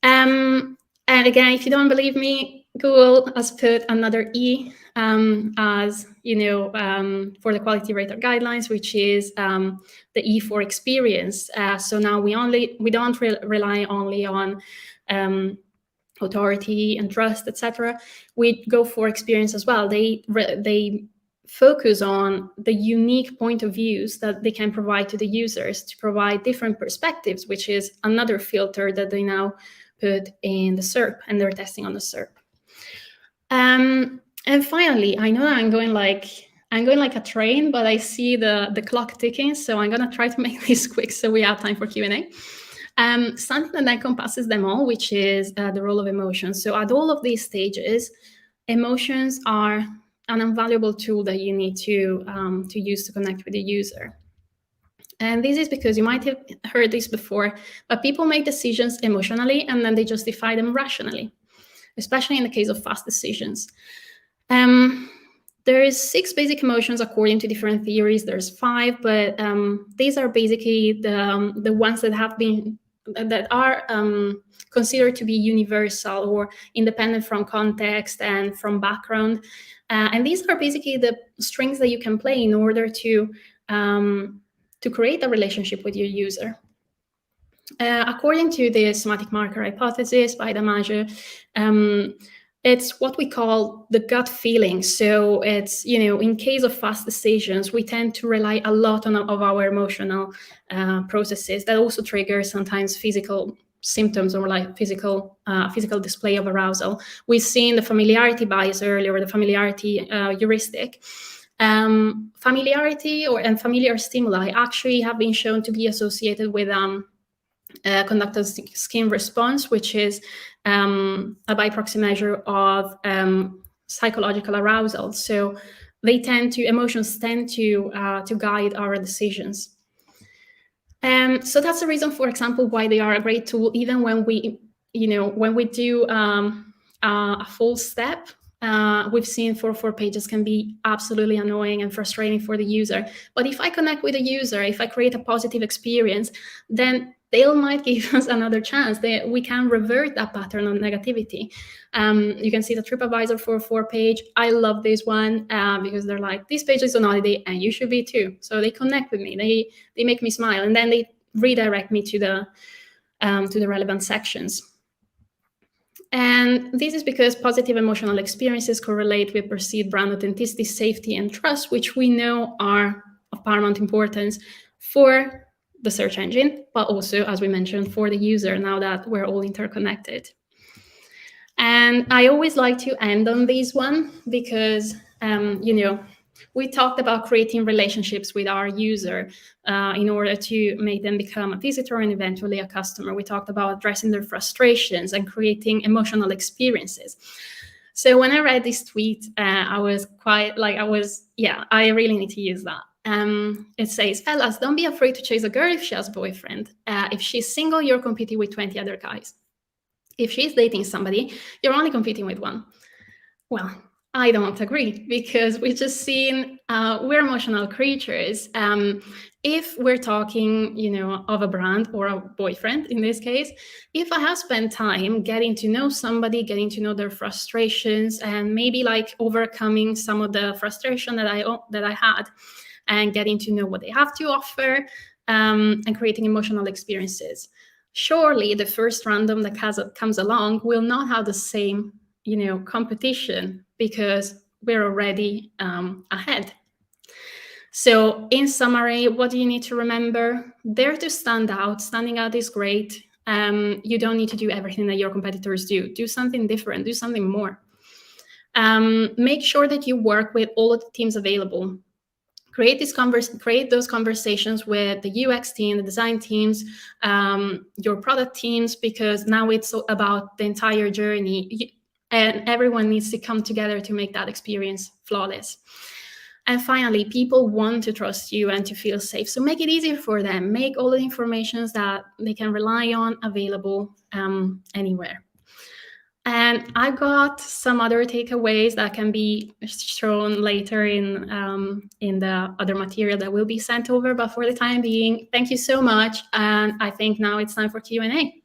And again, if you don't believe me, Google has put another E as for the quality rater guidelines, which is the E for experience. So now we don't rely only on authority and trust, etc. We go for experience as well. They focus on the unique point of views that they can provide to the users, to provide different perspectives, which is another filter that they now put in the SERP, and they're testing on the SERP. And finally, I know that I'm going like a train, but I see the clock ticking, so I'm gonna try to make this quick so we have time for Q&A. Something that encompasses them all, which is the role of emotions. So at all of these stages, emotions are an invaluable tool that you need to use to connect with the user. And this is because you might have heard this before, but people make decisions emotionally and then they justify them rationally, especially in the case of fast decisions. There is 6 basic emotions according to different theories. There's 5, but these are basically the ones that are considered to be universal or independent from context and from background. And these are basically the strings that you can play in order to create a relationship with your user. According to the somatic marker hypothesis by Damasio, it's what we call the gut feeling. So it's, in case of fast decisions, we tend to rely a lot on our emotional processes that also trigger sometimes physical symptoms or like physical display of arousal. We've seen the familiarity bias earlier, or the familiarity heuristic. Familiarity and familiar stimuli actually have been shown to be associated with conductive skin response, which is a by proxy measure of psychological arousal. So emotions tend to guide our decisions. So that's the reason, for example, why they are a great tool, even when we do a full step. We've seen 4 pages can be absolutely annoying and frustrating for the user. But if I connect with the user, if I create a positive experience, then they might give us another chance. We can revert that pattern of negativity. You can see the TripAdvisor for 4 page. I love this one because they're like, this page is on holiday and you should be too. So they connect with me. They make me smile, and then they redirect me to the relevant sections. And this is because positive emotional experiences correlate with perceived brand authenticity, safety, and trust, which we know are of paramount importance for the search engine, but also, as we mentioned, for the user, now that we're all interconnected. And I always like to end on this one because, we talked about creating relationships with our user in order to make them become a visitor and eventually a customer. We talked about addressing their frustrations and creating emotional experiences. So when I read this tweet, I was quite like, I really need to use that. It says, fellas, don't be afraid to chase a girl if she has a boyfriend. If she's single, you're competing with 20 other guys. If she's dating somebody, you're only competing with one. Well, I don't agree, because we've just seen we're emotional creatures. If we're talking, of a brand or a boyfriend, in this case, if I have spent time getting to know somebody, getting to know their frustrations, and maybe like overcoming some of the frustration that I had, and getting to know what they have to offer, and creating emotional experiences, surely the first random that comes along will not have the same competition, because we're already ahead. So in summary, what do you need to remember? Dare to stand out. Standing out is great. You don't need to do everything that your competitors do. Do something different, do something more. Make sure that you work with all of the teams available. Create those conversations with the UX team, the design teams, your product teams, because now it's about the entire journey. And everyone needs to come together to make that experience flawless. And finally, people want to trust you and to feel safe. So make it easier for them. Make all the information that they can rely on available anywhere. And I got some other takeaways that can be shown later in the other material that will be sent over. But for the time being, thank you so much. And I think now it's time for Q&A.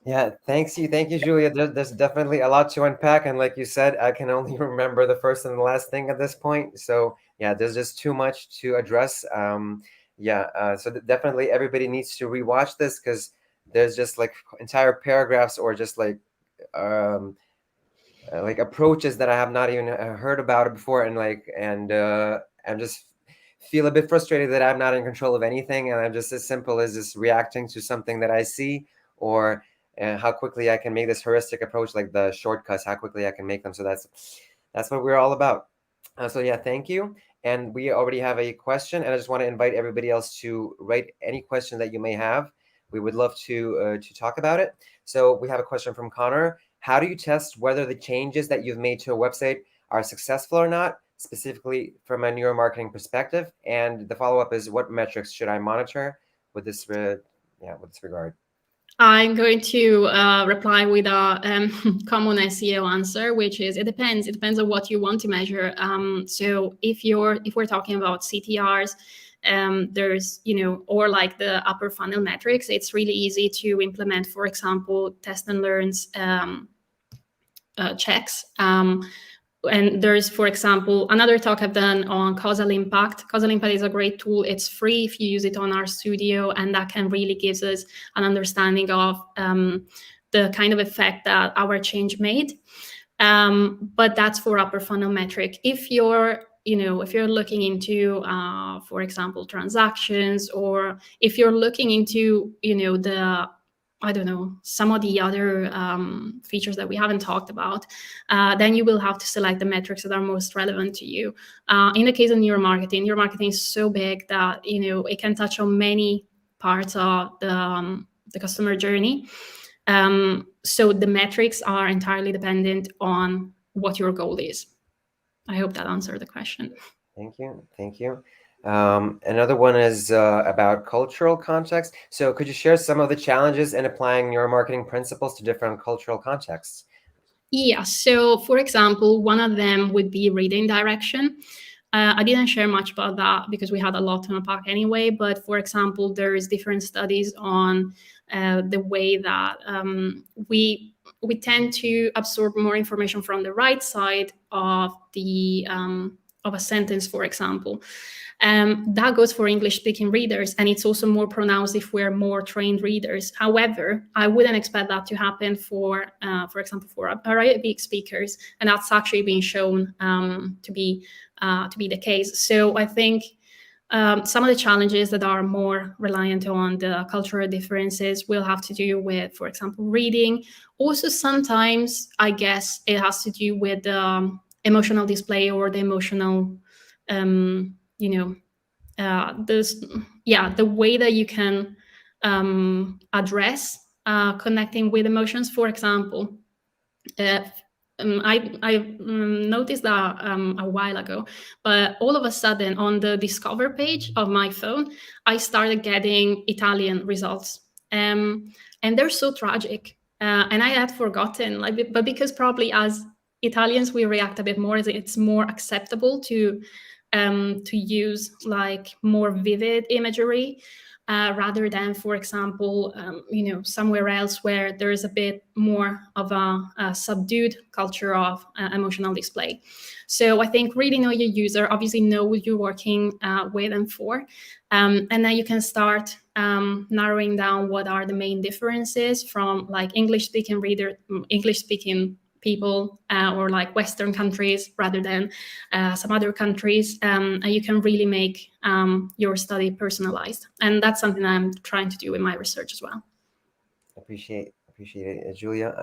Yeah, thank you, Giulia. There's definitely a lot to unpack, and like you said, I can only remember the first and the last thing at this point. So yeah, there's just too much to address. So definitely everybody needs to rewatch this, because there's just like entire paragraphs, or just like approaches that I have not even heard about it before, and I'm just feel a bit frustrated that I'm not in control of anything, and I'm just as simple as just reacting to something that I see, or how quickly I can make this heuristic approach, like the shortcuts, how quickly I can make them. So that's what we're all about. So yeah, thank you. And we already have a question, and I just want to invite everybody else to write any question that you may have. We would love to talk about it. So we have a question from Connor. How do you test whether the changes that you've made to a website are successful or not, specifically from a neuromarketing perspective? And the follow-up is, what metrics should I monitor with this regard? I'm going to reply with a common SEO answer, which is it depends. It depends on what you want to measure. So if we're talking about CTRs, there's or like the upper funnel metrics, it's really easy to implement. For example, test and learns checks. And there's, for example, another talk I've done on causal impact. Causal impact is a great tool. It's free if you use it on RStudio, and that can really give us an understanding of the kind of effect that our change made. But that's for upper funnel metric. If you're looking into, for example, transactions, or if you're looking into, some of the other features that we haven't talked about, then you will have to select the metrics that are most relevant to you. In the case of neuromarketing is so big that, it can touch on many parts of the customer journey. So the metrics are entirely dependent on what your goal is. I hope that answered the question. Thank you. Thank you. Another one is about cultural context. So could you share some of the challenges in applying neuromarketing principles to different cultural contexts? Yeah, so for example, one of them would be reading direction. I didn't share much about that because we had a lot to unpack anyway. But for example, there's different studies on the way that we tend to absorb more information from the right side of the of a sentence, for example. That goes for English-speaking readers, and it's also more pronounced if we're more trained readers. However, I wouldn't expect that to happen for example, for Arabic speakers, and that's actually been shown to be the case. So I think some of the challenges that are more reliant on the cultural differences will have to do with, for example, reading. Also, sometimes I guess it has to do with emotional display or the emotional the way that you can address connecting with emotions. For example, I noticed that a while ago, but all of a sudden on the Discover page of my phone, I started getting Italian results, and they're so tragic. And I had forgotten, but because probably as Italians we react a bit more, it's more acceptable to use like more vivid imagery. Rather than, for example, somewhere else where there is a bit more of a subdued culture of emotional display. So I think really know your user, obviously know what you're working with and for, and then you can start narrowing down what are the main differences from like English-speaking people or like Western countries rather than some other countries, and you can really make your study personalized. And that's something I'm trying to do in my research as well. Appreciate it, Giulia.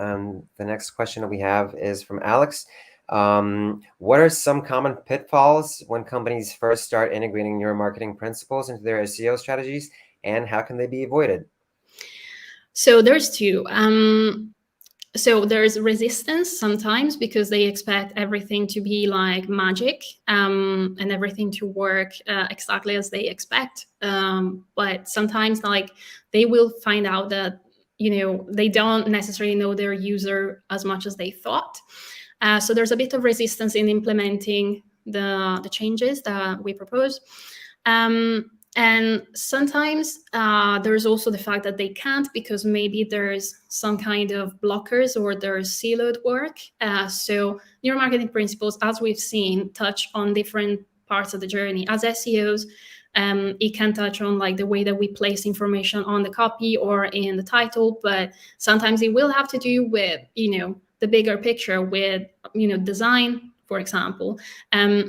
The next question that we have is from Alex. What are some common pitfalls when companies first start integrating neuromarketing principles into their SEO strategies, and how can they be avoided? So there's two. So there's resistance sometimes because they expect everything to be like magic and everything to work exactly as they expect. But sometimes like they will find out that, they don't necessarily know their user as much as they thought. So there's a bit of resistance in implementing the changes that we propose. And sometimes there's also the fact that they can't because maybe there's some kind of blockers or there's siloed work. So neuromarketing principles, as we've seen, touch on different parts of the journey. As SEOs, it can touch on like the way that we place information on the copy or in the title, but sometimes it will have to do with, the bigger picture with, design, for example.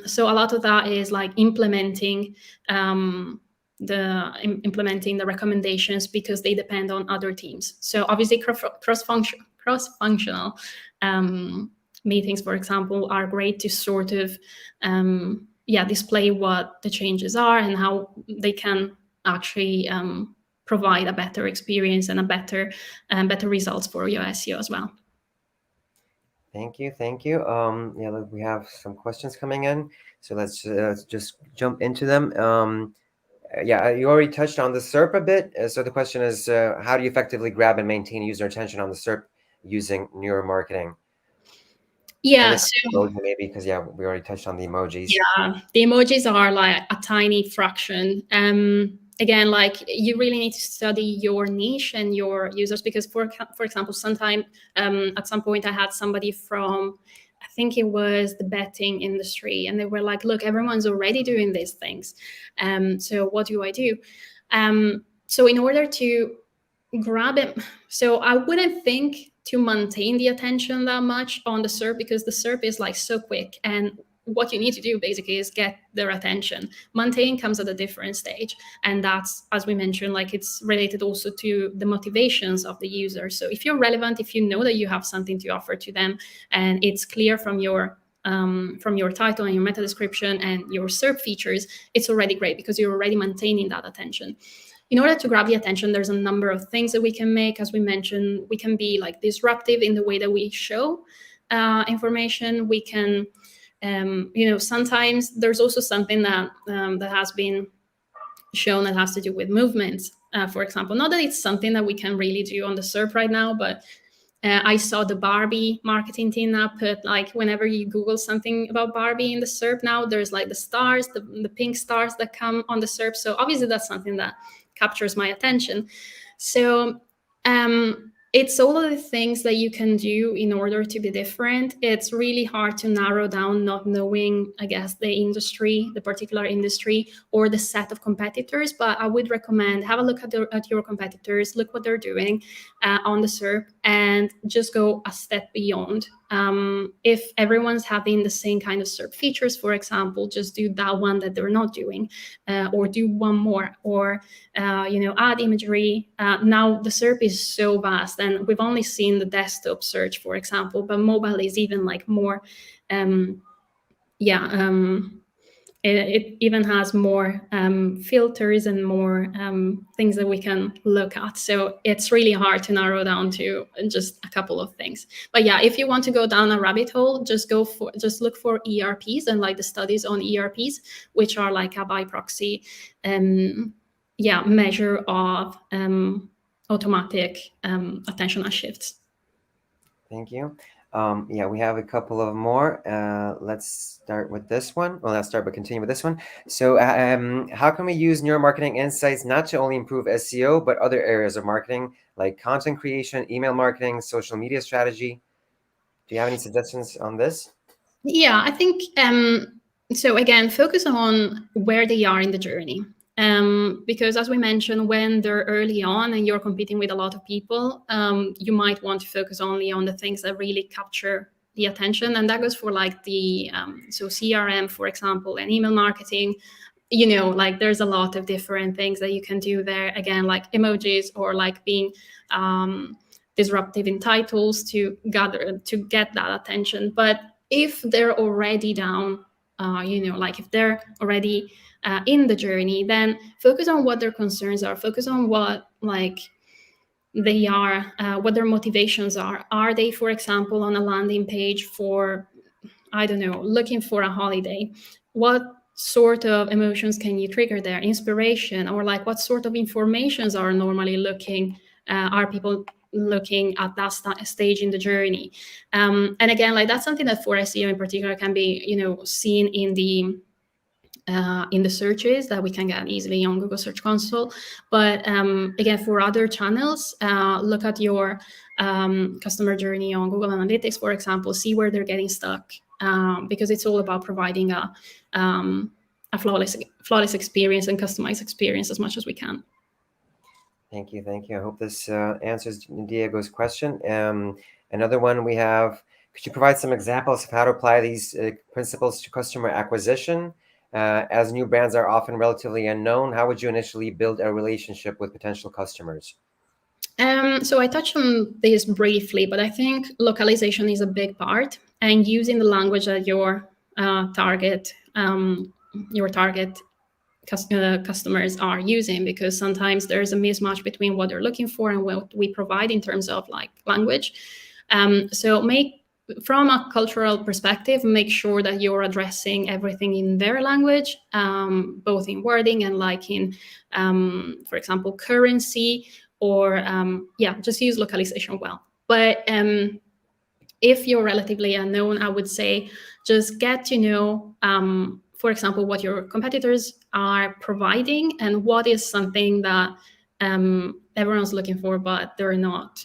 So a lot of that is like implementing the recommendations because they depend on other teams. So obviously cross-functional meetings, for example, are great to sort of display what the changes are and how they can actually provide a better experience and a better results for your SEO as well. Thank you. We have some questions coming in, so let's just jump into them. You already touched on the SERP a bit. So the question is, how do you effectively grab and maintain user attention on the SERP using neuromarketing? Yeah, so maybe because we already touched on the emojis. Yeah, the emojis are like a tiny fraction. Again, like you really need to study your niche and your users because, for example, sometime at some point I had somebody from, I think it was the betting industry, and they were like, "Look, everyone's already doing these things. So what do I do?" So in order to grab it, so I wouldn't think to maintain the attention that much on the SERP because the SERP is like so quick, and what you need to do basically is get their attention. Maintain comes at a different stage, and that's, as we mentioned, like it's related also to the motivations of the user. So if you're relevant, if you know that you have something to offer to them, and it's clear from your title and your meta description and your SERP features, it's already great because you're already maintaining that attention. In order to grab the attention, there's a number of things that we can make. As we mentioned, we can be like disruptive in the way that we show information. We can, sometimes there's also something that that has been shown that has to do with movements. For example, not that it's something that we can really do on the SERP right now, but I saw the Barbie marketing team now put, like, whenever you Google something about Barbie in the SERP now, there's like the stars, the pink stars that come on the SERP. So obviously that's something that captures my attention. So it's all of the things that you can do in order to be different. It's really hard to narrow down, not knowing, I guess, the industry, the particular industry, or the set of competitors. But I would recommend have a look at your competitors, look what they're doing on the SERP, and just go a step beyond. If everyone's having the same kind of SERP features, for example, just do that one that they're not doing, or do one more, or add imagery. Now the SERP is so vast, and we've only seen the desktop search, for example, but mobile is even like more. It even has more filters and more things that we can look at. So it's really hard to narrow down to just a couple of things. But yeah, if you want to go down a rabbit hole, just look for ERPs and like the studies on ERPs, which are like a by proxy measure of automatic attentional shifts. Thank you. We have a couple of more. Let's start with this one. Well, let's continue with this one. So how can we use neuromarketing insights not to only improve SEO, but other areas of marketing like content creation, email marketing, social media strategy? Do you have any suggestions on this? Yeah, I think, so again, focus on where they are in the journey. Because as we mentioned, when they're early on and you're competing with a lot of people, you might want to focus only on the things that really capture the attention. And that goes for like the, so CRM, for example, and email marketing. Like there's a lot of different things that you can do there. Again, like emojis, or like being disruptive in titles to get that attention. But if they're already down, like if they're already in the journey, then focus on what their concerns are. Focus on what they are, what their motivations are. Are they, for example, on a landing page for, I don't know, looking for a holiday? What sort of emotions can you trigger there? Inspiration, or like what sort of informations are normally are people looking at that stage in the journey? And again, like that's something that for SEO in particular can be, seen in the searches that we can get easily on Google Search Console. But again, for other channels, look at your customer journey on Google Analytics, for example, see where they're getting stuck, because it's all about providing a flawless experience and customized experience as much as we can. Thank you. I hope this answers Diego's question. Another one we have, could you provide some examples of how to apply these principles to customer acquisition? As new brands are often relatively unknown, how would you initially build a relationship with potential customers? So I touched on this briefly, but I think localization is a big part, and using the language that your target customers are using, because sometimes there's a mismatch between what they're looking for and what we provide in terms of like language. So from a cultural perspective, make sure that you're addressing everything in their language, both in wording and like in, for example, currency, or just use localization well. But if you're relatively unknown, I would say just get to know, for example, what your competitors are providing and what is something that everyone's looking for, but they're not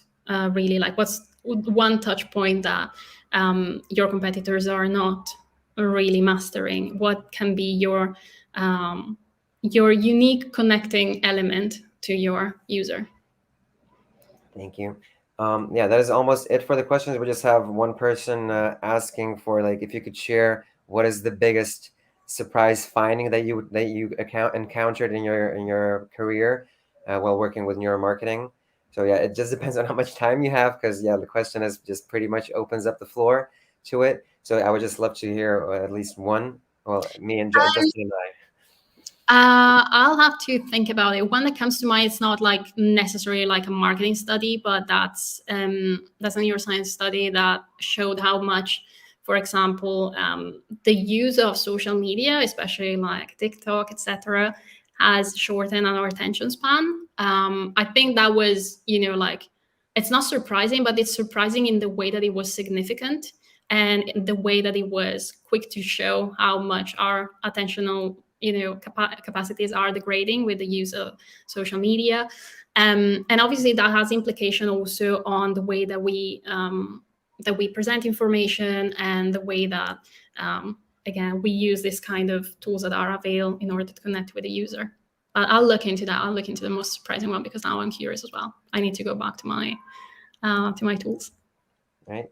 really. Like, what's one touch point that your competitors are not really mastering? What can be your unique connecting element to your user? Thank you. That is almost it for the questions. We just have one person asking for, like, if you could share what is the biggest surprise finding that you encountered in your career while working with neuromarketing. So yeah, it just depends on how much time you have, because the question is just pretty much opens up the floor to it. So I would just love to hear at least one. Well, me and Justin and I'll have to think about it. One that comes to mind, it's not like necessarily like a marketing study, but that's a neuroscience study that showed how much, for example, the use of social media, especially like TikTok, etc., has shortened our attention span. I think that was, like, it's not surprising, but it's surprising in the way that it was significant and the way that it was quick to show how much our attentional capacities are degrading with the use of social media, and obviously that has implication also on the way that we present information and the way that again we use this kind of tools that are available in order to connect with the user. I'll look into that. I'll look into the most surprising one because now I'm curious as well. I need to go back to my tools. Right.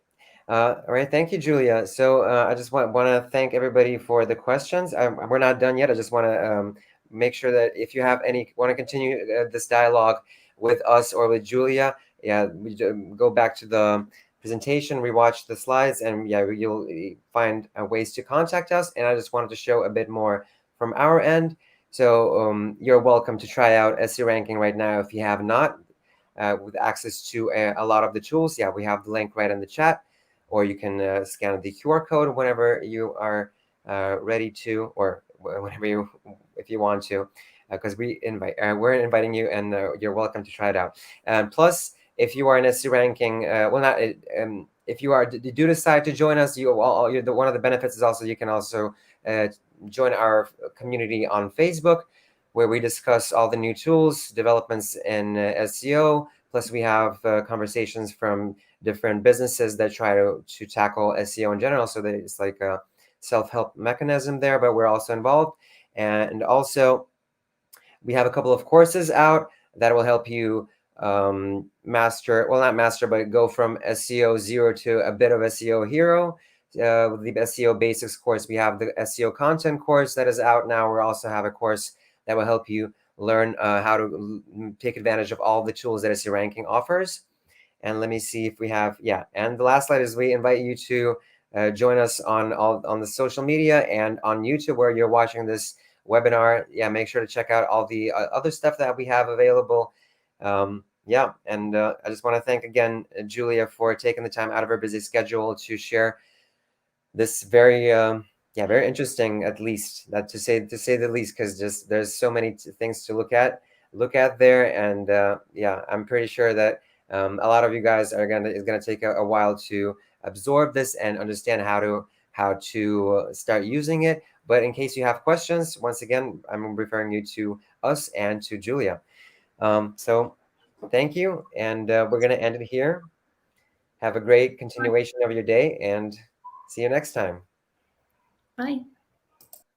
All right. Thank you, Giulia. So I just want to thank everybody for the questions. We're not done yet. I just want to make sure that if you have any, want to continue this dialogue with us or with Giulia, yeah, we go back to the presentation, rewatch the slides, and yeah, you'll find ways to contact us. And I just wanted to show a bit more from our end. So you're welcome to try out SEO ranking right now if you have not. With access to a lot of the tools. Yeah, we have the link right in the chat, or you can scan the QR code whenever you are ready to, or whenever you, if you want to, because we're inviting you, and you're welcome to try it out. And plus, if you are in SEO ranking, if you do decide to join us, one of the benefits is also you can also join our community on Facebook, where we discuss all the new tools, developments in SEO. Plus, we have conversations from different businesses that try to tackle SEO in general. So that it's like a self-help mechanism there, but we're also involved. And also, we have a couple of courses out that will help you master, well, not master, but go from SEO 0 to a bit of SEO hero. With the SEO basics course, we have the SEO content course that is out now. We also have a course that will help you learn how to take advantage of all the tools that SEO ranking offers. And let me see if we have, yeah. And the last slide is we invite you to join us on the social media and on YouTube where you're watching this webinar. Yeah, make sure to check out all the other stuff that we have available. Yeah, and I just want to thank again Giulia for taking the time out of her busy schedule to share this very very interesting, at least that to say the least, because just there's so many things to look at there, and yeah, I'm pretty sure that a lot of you guys is gonna take a while to absorb this and understand how to start using it. But in case you have questions, once again, I'm referring you to us and to Giulia. So thank you, and we're gonna end it here. Have a great continuation of your day, and see you next time. Bye.